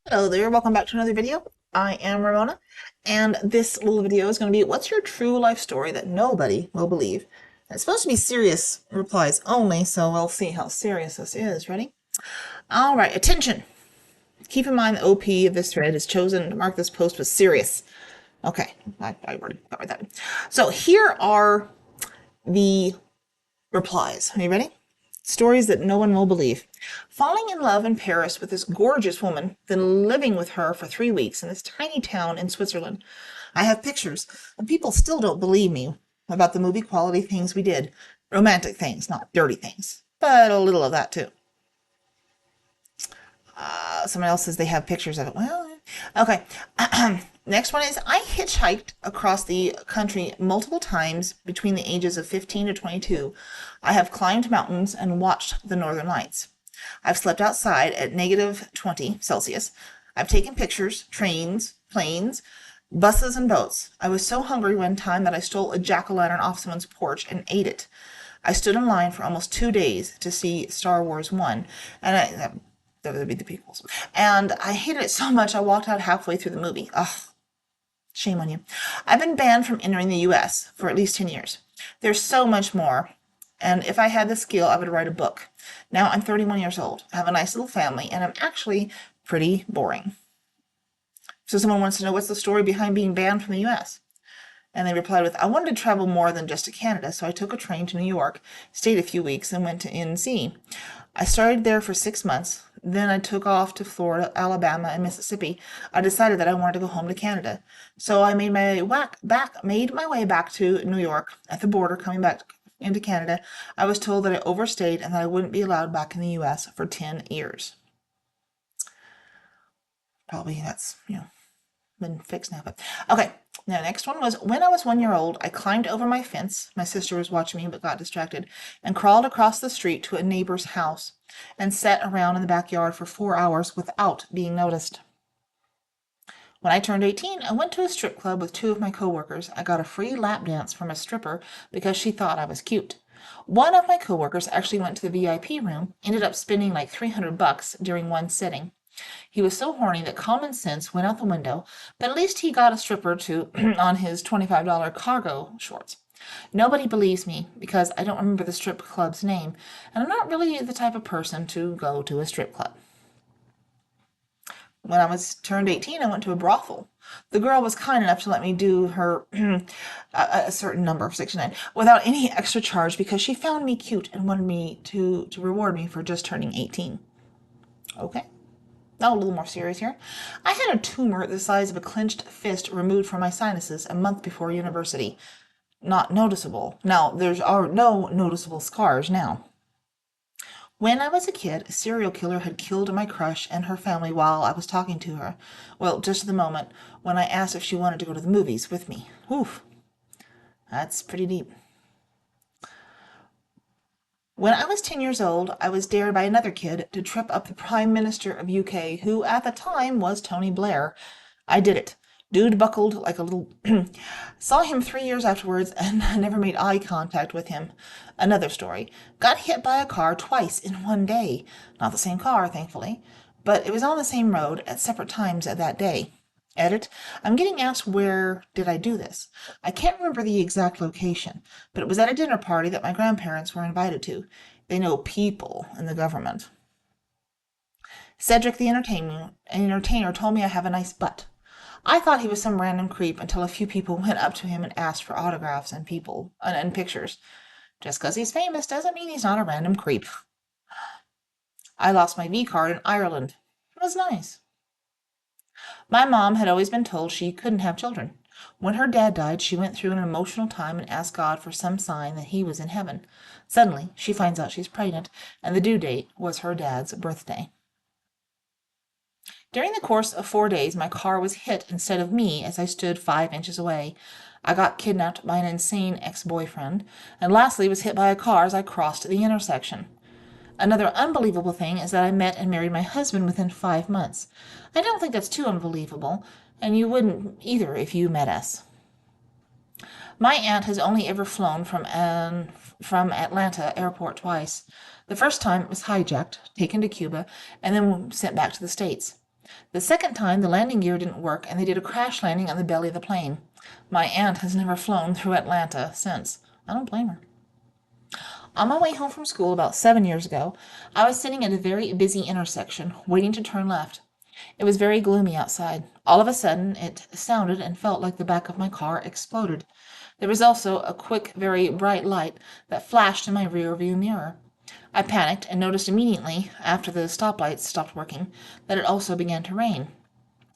Hello there, welcome back to another video. I am Ramona, and this little video is going to be what's your true life story that nobody will believe? And it's supposed to be serious replies only, so we'll see how serious this is. Ready? All right, attention. Keep in mind the OP of this thread is chosen to mark this post with serious. Okay, I already covered that. So here are the replies. Are you ready? Stories that no one will believe. Falling in love in Paris with this gorgeous woman, then living with her for 3 weeks in this tiny town in Switzerland. I have pictures, and people still don't believe me about the movie quality things we did. Romantic things, not dirty things, but a little of that too. Someone else says they have pictures of it. Well, okay. Next one is I hitchhiked across the country multiple times between the ages of 15 to 22. I have climbed mountains and watched the northern lights. I've slept outside at negative 20 Celsius. I've taken pictures, trains, planes, buses, and boats. I was so hungry one time that I stole a jack-o'-lantern off someone's porch and ate it. I stood in line for almost 2 days to see Star Wars 1, and that would be the prequels. And I hated it so much I walked out halfway through the movie. Ugh, shame on you. I've been banned from entering the US for at least 10 years. There's so much more. And if I had the skill, I would write a book. Now I'm 31 years old. I have a nice little family, and I'm actually pretty boring. So someone wants to know what's the story behind being banned from the US. And they replied with, I wanted to travel more than just to Canada, so I took a train to New York, stayed a few weeks, and went to NC. I started there for 6 months. Then I took off to Florida, Alabama, and Mississippi. I decided that I wanted to go home to Canada. So I made my way back to New York. At the border, coming back into Canada, I was told that I overstayed and that I wouldn't be allowed back in the US for 10 years. Probably that's, been fixed now. But okay. Now, next one was when I was 1 year old, I climbed over my fence. My sister was watching me but got distracted and crawled across the street to a neighbor's house and sat around in the backyard for 4 hours without being noticed. When I turned 18, I went to a strip club with two of my coworkers. I got a free lap dance from a stripper because she thought I was cute. One of my coworkers actually went to the VIP room, ended up spending like $300 during one sitting. He was so horny that common sense went out the window, but at least he got a stripper to on his $25 cargo shorts. Nobody believes me because I don't remember the strip club's name, and I'm not really the type of person to go to a strip club. When I was turned 18, I went to a brothel. The girl was kind enough to let me do her a certain number of 69 without any extra charge because she found me cute and wanted me to reward me for just turning 18. Okay. Now a little more serious here. I had a tumor the size of a clenched fist removed from my sinuses a month before university. Not noticeable. Now, there are no noticeable scars now. When I was a kid, a serial killer had killed my crush and her family while I was talking to her. Well, just at the moment when I asked if she wanted to go to the movies with me. Oof. That's pretty deep. When I was 10 years old, I was dared by another kid to trip up the Prime Minister of UK, who at the time was Tony Blair. I did it. Dude buckled like a little. Saw him 3 years afterwards and never made eye contact with him. Another story. Got hit by a car twice in one day. Not the same car, thankfully, but it was on the same road at separate times of that day. Edit. I'm getting asked where did I do this. I can't remember the exact location, but it was at a dinner party that my grandparents were invited to. They know people in the government. Cedric the entertainer told me I have a nice butt. I thought he was some random creep until a few people went up to him and asked for autographs and pictures. Just 'cause he's famous doesn't mean he's not a random creep. I lost my V card in Ireland. It was nice. My mom had always been told she couldn't have children. When her dad died, she went through an emotional time and asked God for some sign that he was in heaven. Suddenly, she finds out she's pregnant, and the due date was her dad's birthday. During the course of 4 days, my car was hit instead of me as I stood 5 inches away. I got kidnapped by an insane ex-boyfriend, and lastly was hit by a car as I crossed the intersection. Another unbelievable thing is that I met and married my husband within 5 months. I don't think that's too unbelievable, and you wouldn't either if you met us. My aunt has only ever flown from Atlanta airport twice. The first time it was hijacked, taken to Cuba, and then sent back to the States. The second time, the landing gear didn't work, and they did a crash landing on the belly of the plane. My aunt has never flown through Atlanta since. I don't blame her. On my way home from school about 7 years ago, I was sitting at a very busy intersection, waiting to turn left. It was very gloomy outside. All of a sudden, it sounded and felt like the back of my car exploded. There was also a quick, very bright light that flashed in my rear view mirror. I panicked and noticed immediately, after the stoplights stopped working, that it also began to rain.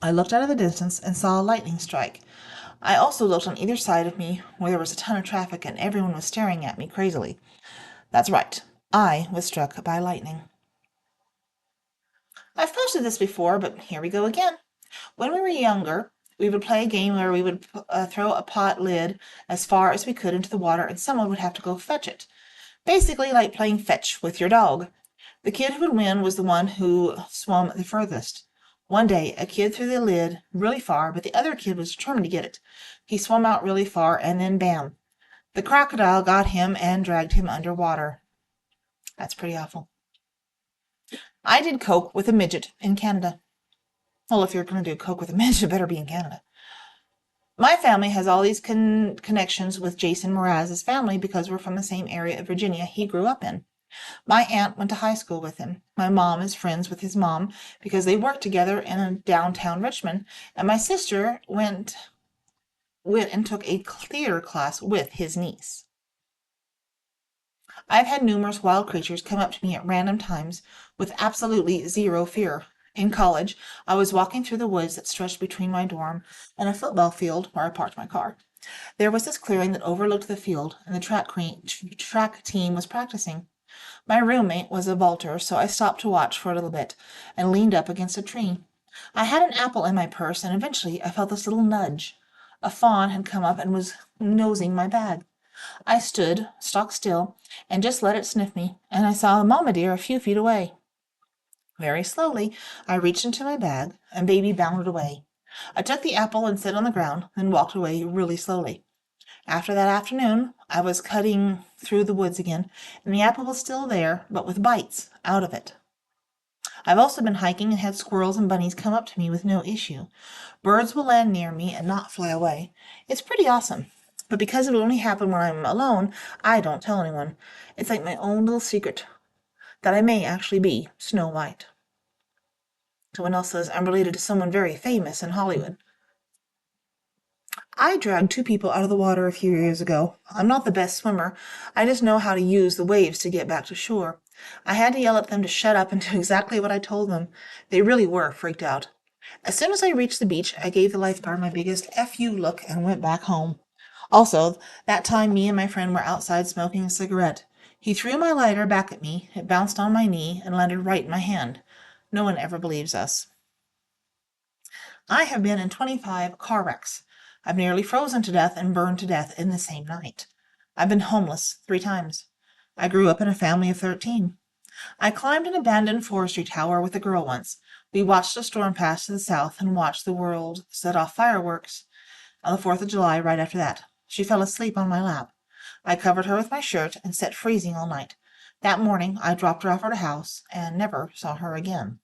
I looked out of the distance and saw a lightning strike. I also looked on either side of me, where there was a ton of traffic and everyone was staring at me crazily. That's right. I was struck by lightning. I've posted this before, but here we go again. When we were younger, we would play a game where we would throw a pot lid as far as we could into the water and someone would have to go fetch it. Basically like playing fetch with your dog. The kid who would win was the one who swam the furthest. One day, a kid threw the lid really far, but the other kid was determined to get it. He swam out really far, and then bam! The crocodile got him and dragged him underwater. That's pretty awful. I did coke with a midget in Canada. Well, if you're going to do coke with a midget, it better be in Canada. My family has all these connections with Jason Mraz's family because we're from the same area of Virginia he grew up in. My aunt went to high school with him. My mom is friends with his mom because they worked together in downtown Richmond, and my sister went and took a theater class with his niece. I've had numerous wild creatures come up to me at random times with absolutely zero fear. In college, I was walking through the woods that stretched between my dorm and a football field where I parked my car. There was this clearing that overlooked the field, and the track team was practicing. My roommate was a vaulter, so I stopped to watch for a little bit and leaned up against a tree. I had an apple in my purse, and eventually I felt this little nudge. A fawn had come up and was nosing my bag. I stood stock still and just let it sniff me, and I saw a mama deer a few feet away. Very slowly I reached into my bag, and baby bounded away. I took the apple and set it on the ground, then walked away really slowly. After that afternoon, I was cutting through the woods again, and the apple was still there, but with bites out of it. I've also been hiking and had squirrels and bunnies come up to me with no issue. Birds will land near me and not fly away. It's pretty awesome. But because it will only happen when I'm alone, I don't tell anyone. It's like my own little secret that I may actually be Snow White. Someone else says I'm related to someone very famous in Hollywood. I dragged 2 people out of the water a few years ago. I'm not the best swimmer. I just know how to use the waves to get back to shore. I had to yell at them to shut up and do exactly what I told them. They really were freaked out. As soon as I reached the beach, I gave the lifeguard my biggest F you look and went back home. Also, that time me and my friend were outside smoking a cigarette. He threw my lighter back at me. It bounced on my knee and landed right in my hand. No one ever believes us. I have been in 25 car wrecks. I've nearly frozen to death and burned to death in the same night. I've been homeless 3 times. I grew up in a family of 13. I climbed an abandoned forestry tower with a girl once. We watched a storm pass to the south and watched the world set off fireworks on the 4th of July right after that. She fell asleep on my lap. I covered her with my shirt and sat freezing all night. That morning I dropped her off at her house and never saw her again.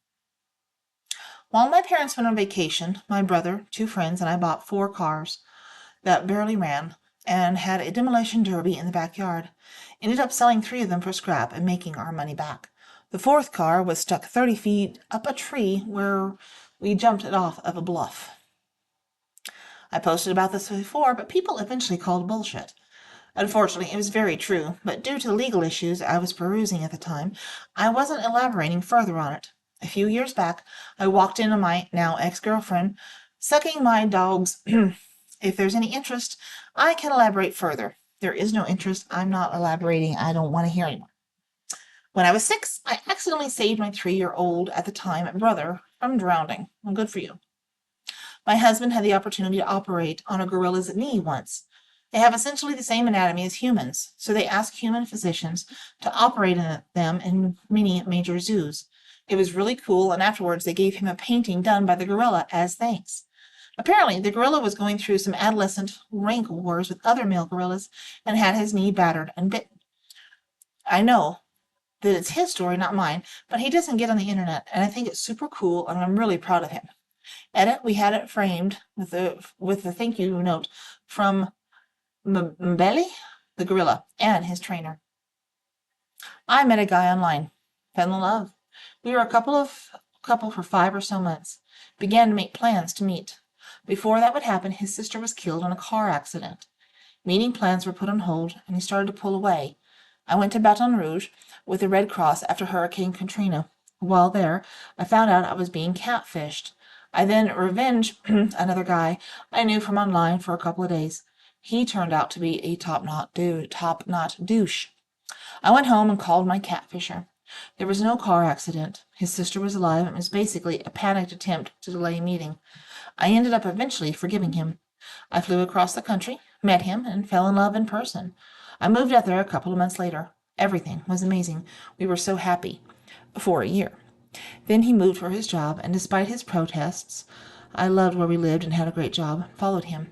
While my parents went on vacation, my brother, 2 friends, and I bought 4 cars that barely ran and had a demolition derby in the backyard. Ended up selling 3 of them for scrap and making our money back. The 4th car was stuck 30 feet up a tree where we jumped it off of a bluff. I posted about this before, but people eventually called bullshit. Unfortunately, it was very true, but due to legal issues I was perusing at the time, I wasn't elaborating further on it. A few years back, I walked into my now ex-girlfriend, sucking my dog's. If there's any interest, I can elaborate further. There is no interest. I'm not elaborating. I don't want to hear anymore. When I was 6, I accidentally saved my 3-year-old at the time brother from drowning. Well, good for you. My husband had the opportunity to operate on a gorilla's knee once. They have essentially the same anatomy as humans, so they asked human physicians to operate on them in many major zoos. It was really cool, and afterwards they gave him a painting done by the gorilla as thanks. Apparently, the gorilla was going through some adolescent rank wars with other male gorillas and had his knee battered and bitten. I know that it's his story, not mine, but he doesn't get on the internet, and I think it's super cool, and I'm really proud of him. Edit, we had it framed with the thank you note from Mbele, the gorilla, and his trainer. I met a guy online, fell in love. We were a couple for 5 or so months. Began to make plans to meet. Before that would happen, his sister was killed in a car accident. Meeting plans were put on hold, and he started to pull away. I went to Baton Rouge with the Red Cross after Hurricane Katrina. While there, I found out I was being catfished. I then revenged another guy I knew from online for a couple of days. He turned out to be a top-notch douche. I went home and called my catfisher. There was no car accident. His sister was alive, and it was basically a panicked attempt to delay a meeting. I ended up eventually forgiving him. I flew across the country, met him, and fell in love in person. I moved out there a couple of months later. Everything was amazing. We were so happy. For a year. Then he moved for his job, and despite his protests, I loved where we lived and had a great job, followed him.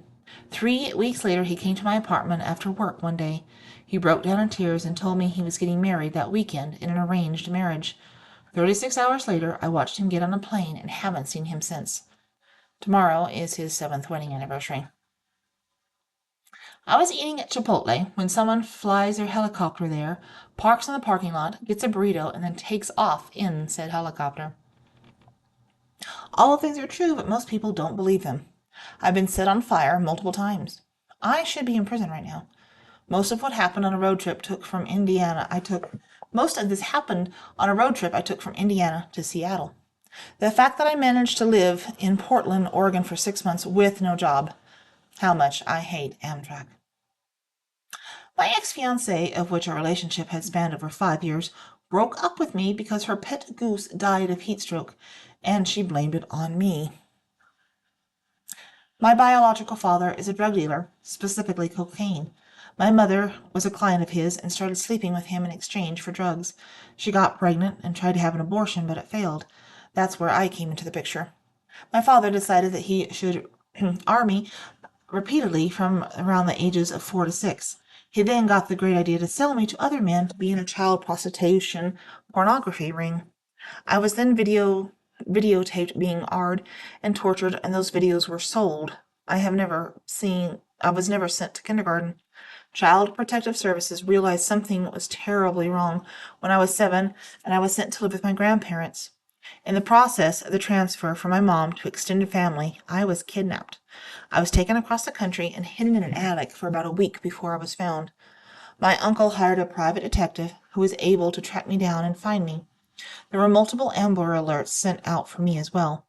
3 weeks later, he came to my apartment after work one day. He broke down in tears and told me he was getting married that weekend in an arranged marriage. 36 hours later, I watched him get on a plane and haven't seen him since. Tomorrow is his 7th wedding anniversary. I was eating at Chipotle when someone flies their helicopter there, parks in the parking lot, gets a burrito, and then takes off in said helicopter. All of these are true, but most people don't believe them. I've been set on fire multiple times. I should be in prison right now. Most of this happened on a road trip I took from Indiana to Seattle. The fact that I managed to live in Portland, Oregon for 6 months with no job. How much I hate Amtrak. My ex-fiancée, of which our relationship had spanned over 5 years, broke up with me because her pet goose died of heat stroke, and she blamed it on me. My biological father is a drug dealer, specifically cocaine. My mother was a client of his and started sleeping with him in exchange for drugs. She got pregnant and tried to have an abortion, but it failed. That's where I came into the picture. My father decided that he should arm me repeatedly from around the ages of 4 to 6. He then got the great idea to sell me to other men to be in a child prostitution pornography ring. I was then videotaped being AR'd and tortured, and those videos were sold. I was never sent to kindergarten. Child Protective Services realized something was terribly wrong when I was 7, and I was sent to live with my grandparents. In the process of the transfer from my mom to extended family, I was kidnapped. I was taken across the country and hidden in an attic for about a week before I was found. My uncle hired a private detective who was able to track me down and find me. There were multiple Amber Alerts sent out for me as well.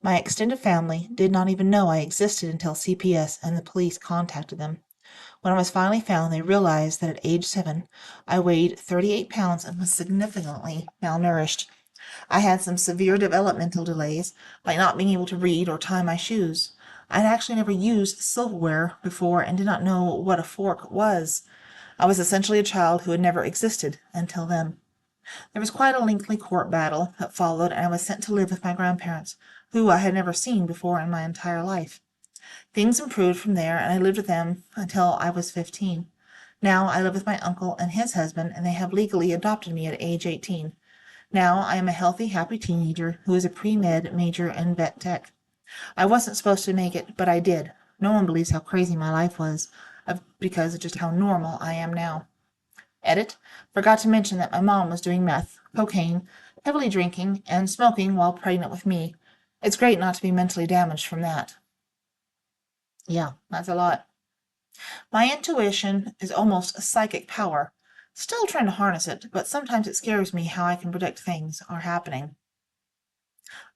My extended family did not even know I existed until CPS and the police contacted them. When I was finally found, they realized that at age 7, I weighed 38 pounds and was significantly malnourished. I had some severe developmental delays, like not being able to read or tie my shoes. I'd actually never used silverware before and did not know what a fork was. I was essentially a child who had never existed until then. There was quite a lengthy court battle that followed, and I was sent to live with my grandparents, who I had never seen before in my entire life. Things improved from there, and I lived with them until I was 15. Now I live with my uncle and his husband, and they have legally adopted me at age 18. Now I am a healthy, happy teenager who is a pre-med major in vet tech. I wasn't supposed to make it, but I did. No one believes how crazy my life was, because of just how normal I am now. Edit. Forgot to mention that my mom was doing meth, cocaine, heavily drinking, and smoking while pregnant with me. It's great not to be mentally damaged from that. Yeah, that's a lot. My intuition is almost a psychic power. Still trying to harness it, but sometimes it scares me how I can predict things are happening.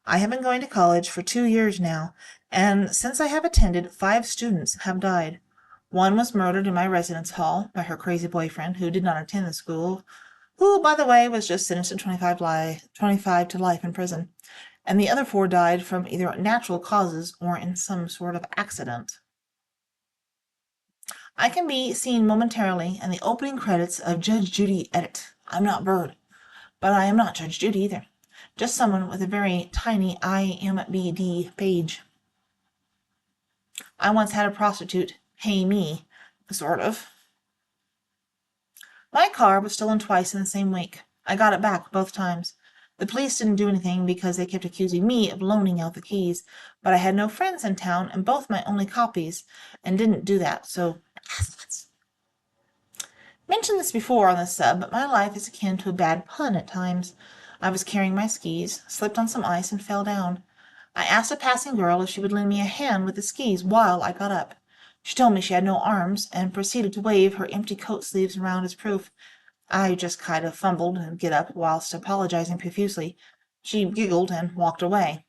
I have been going to college for 2 years now, and since I have attended, 5 students have died. One was murdered in my residence hall by her crazy boyfriend, who did not attend the school, who, by the way, was just sentenced to 25 to life in prison. And the other 4 died from either natural causes or in some sort of accident. I can be seen momentarily in the opening credits of Judge Judy edit. I'm not Bird, but I am not Judge Judy either. Just someone with a very tiny IMBD page. I once had a prostitute pay me, sort of. My car was stolen twice in the same week. I got it back both times. The police didn't do anything because they kept accusing me of loaning out the keys, but I had no friends in town and both my only copies, and didn't do that, so mentioned this before on the sub, but my life is akin to a bad pun at times. I was carrying my skis, slipped on some ice, and fell down. I asked a passing girl if she would lend me a hand with the skis while I got up. She told me she had no arms, and proceeded to wave her empty coat sleeves around as proof. I just kind of fumbled and get up whilst apologizing profusely. She giggled and walked away.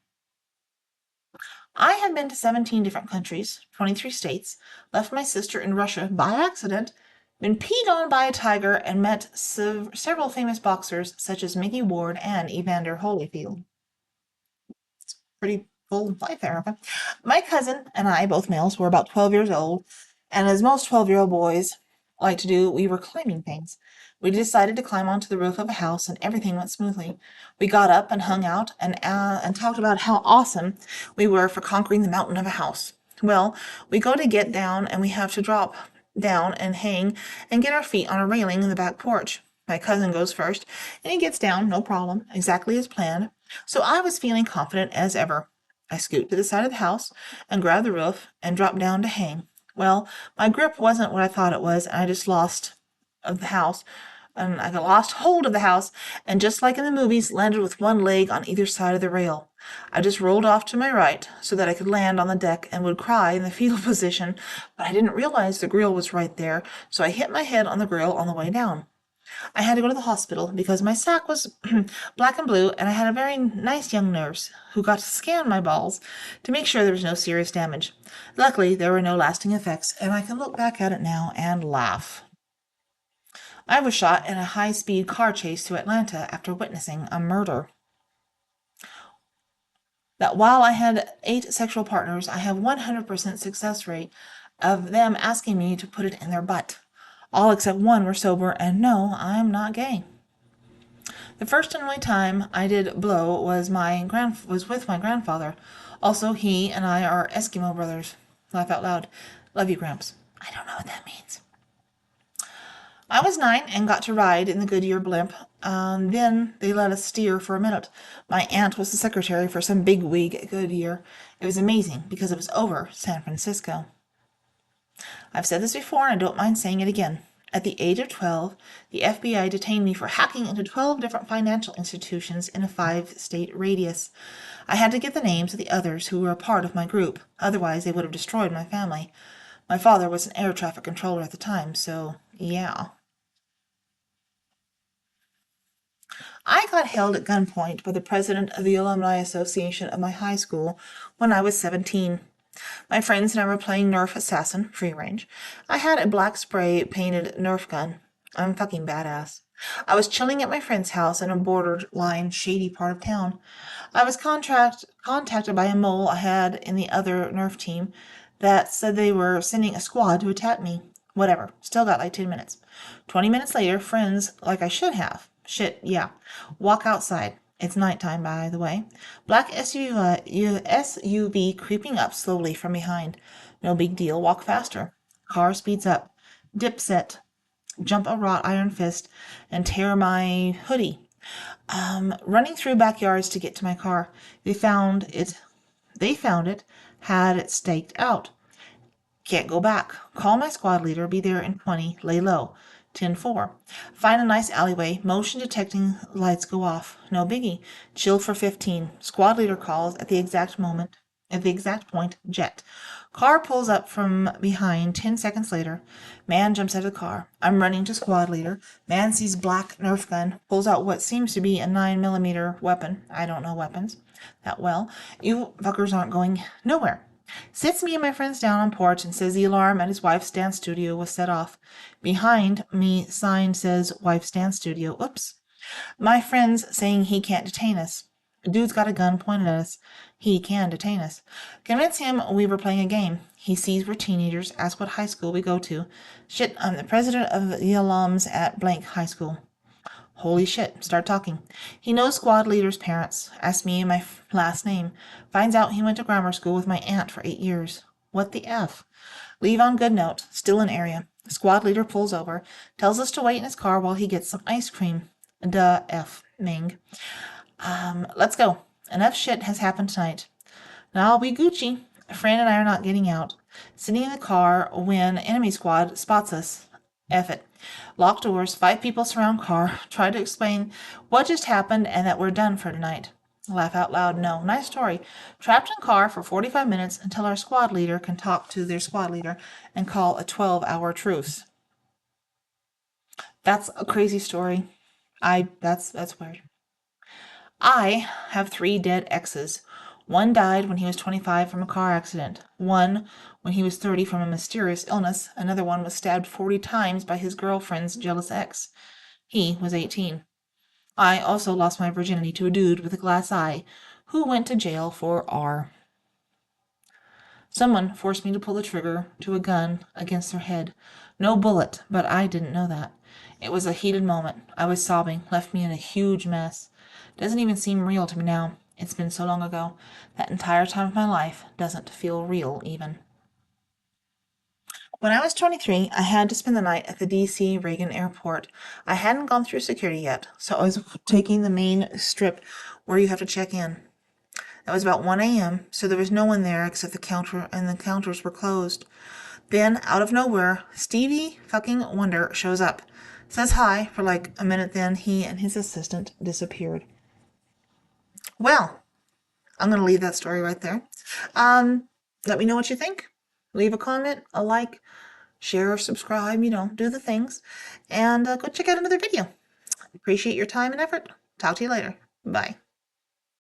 I have been to 17 different countries, 23 states, left my sister in Russia by accident, been peed on by a tiger, and met several famous boxers such as Mickey Ward and Evander Holyfield. It's pretty full life there. Okay? My cousin and I, both males, were about 12 years old, and as most 12-year-old boys like to do, we were climbing things. We decided to climb onto the roof of a house, and everything went smoothly. We got up and hung out and talked about how awesome we were for conquering the mountain of a house. Well, we go to get down, and we have to drop down and hang and get our feet on a railing in the back porch. My cousin goes first, and he gets down, no problem, exactly as planned. So I was feeling confident as ever. I scoot to the side of the house and grab the roof and drop down to hang. Well, my grip wasn't what I thought it was, and I just lost of the house. And I got lost hold of the house, and just like in the movies, landed with one leg on either side of the rail. I just rolled off to my right so that I could land on the deck and would cry in the fetal position, but I didn't realize the grill was right there, so I hit my head on the grill on the way down. I had to go to the hospital because my sack was black and blue, and I had a very nice young nurse who got to scan my balls to make sure there was no serious damage. Luckily, there were no lasting effects, and I can look back at it now and laugh. I was shot in a high-speed car chase to Atlanta after witnessing a murder. That while I had 8 sexual partners, I have 100% success rate of them asking me to put it in their butt. All except one were sober, and no, I'm not gay. The first and only time I did blow was with my grandfather. Also, he and I are Eskimo brothers. Laugh out loud. Love you, Gramps. I don't know what that means. I was 9 and got to ride in the Goodyear blimp. Then they let us steer for a minute. My aunt was the secretary for some bigwig at Goodyear. It was amazing because it was over San Francisco. I've said this before and I don't mind saying it again. At the age of 12, the FBI detained me for hacking into 12 different financial institutions in a 5-state radius. I had to get the names of the others who were a part of my group, otherwise they would have destroyed my family. My father was an air traffic controller at the time, so yeah. I got held at gunpoint by the president of the Alumni Association of my high school when I was 17. My friends and I were playing Nerf Assassin, free range. I had a black spray painted Nerf gun. I'm fucking badass. I was chilling at my friend's house in a borderline shady part of town. I was contacted by a mole I had in the other Nerf team that said they were sending a squad to attack me. Whatever. Still got like 10 minutes. 20 minutes later, friends, like I should have. Shit, yeah. Walk outside. It's nighttime, by the way. Black SUV creeping up slowly from behind. No big deal. Walk faster. Car speeds up. Dipset. Jump a wrought iron fist and tear my hoodie. Running through backyards to get to my car. They found it, had it staked out. Can't go back. Call my squad leader. Be there in 20. Lay low. 10-4. Find a nice alleyway. Motion detecting lights go off. No biggie. Chill for 15. Squad leader calls at the exact point. Jet. Car pulls up from behind 10 seconds later. Man jumps out of the car. I'm running to squad leader. Man sees black Nerf gun. Pulls out what seems to be a 9mm weapon. I don't know weapons that well. You fuckers aren't going nowhere. Sits me and my friends down on porch and says the alarm at his wife's dance studio was set off. Behind me, sign says wife's dance studio. Oops. My friend's saying he can't detain us. Dude's got a gun pointed at us. He can detain us. Convince him we were playing a game. He sees we're teenagers. Ask what high school we go to. Shit, I'm the president of the alums at blank high school. Holy shit, start talking. He knows squad leader's parents. Asks me my last name. Finds out he went to grammar school with my aunt for 8 years. What the F? Leave on good note. Still in area. The squad leader pulls over. Tells us to wait in his car while he gets some ice cream. Duh, F. Ming. Let's go. Enough shit has happened tonight. Now I'll be Gucci. Fran and I are not getting out. Sitting in the car when enemy squad spots us. F it. Locked doors, 5 people surround car, try to explain what just happened and that we're done for tonight. Laugh out loud, no. Nice story. Trapped in car for 45 minutes until our squad leader can talk to their squad leader and call a 12-hour truce. That's a crazy story. That's weird. I have 3 dead exes. One died when he was 25 from a car accident. One when he was 30 from a mysterious illness. Another one was stabbed 40 times by his girlfriend's jealous ex. He was 18. I also lost my virginity to a dude with a glass eye who went to jail for R. Someone forced me to pull the trigger to a gun against their head. No bullet, but I didn't know that. It was a heated moment. I was sobbing, left me in a huge mess. Doesn't even seem real to me now. It's been so long ago. That entire time of my life doesn't feel real even. When I was 23, I had to spend the night at the D.C. Reagan Airport. I hadn't gone through security yet, so I was taking the main strip where you have to check in. It was about 1 a.m., so there was no one there except the counter, and the counters were closed. Then, out of nowhere, Stevie fucking Wonder shows up. Says hi for like a minute, then he and his assistant disappeared. Well, I'm going to leave that story right there. Let me know what you think. Leave a comment, a like, share or subscribe, do the things. And go check out another video. Appreciate your time and effort. Talk to you later. Bye.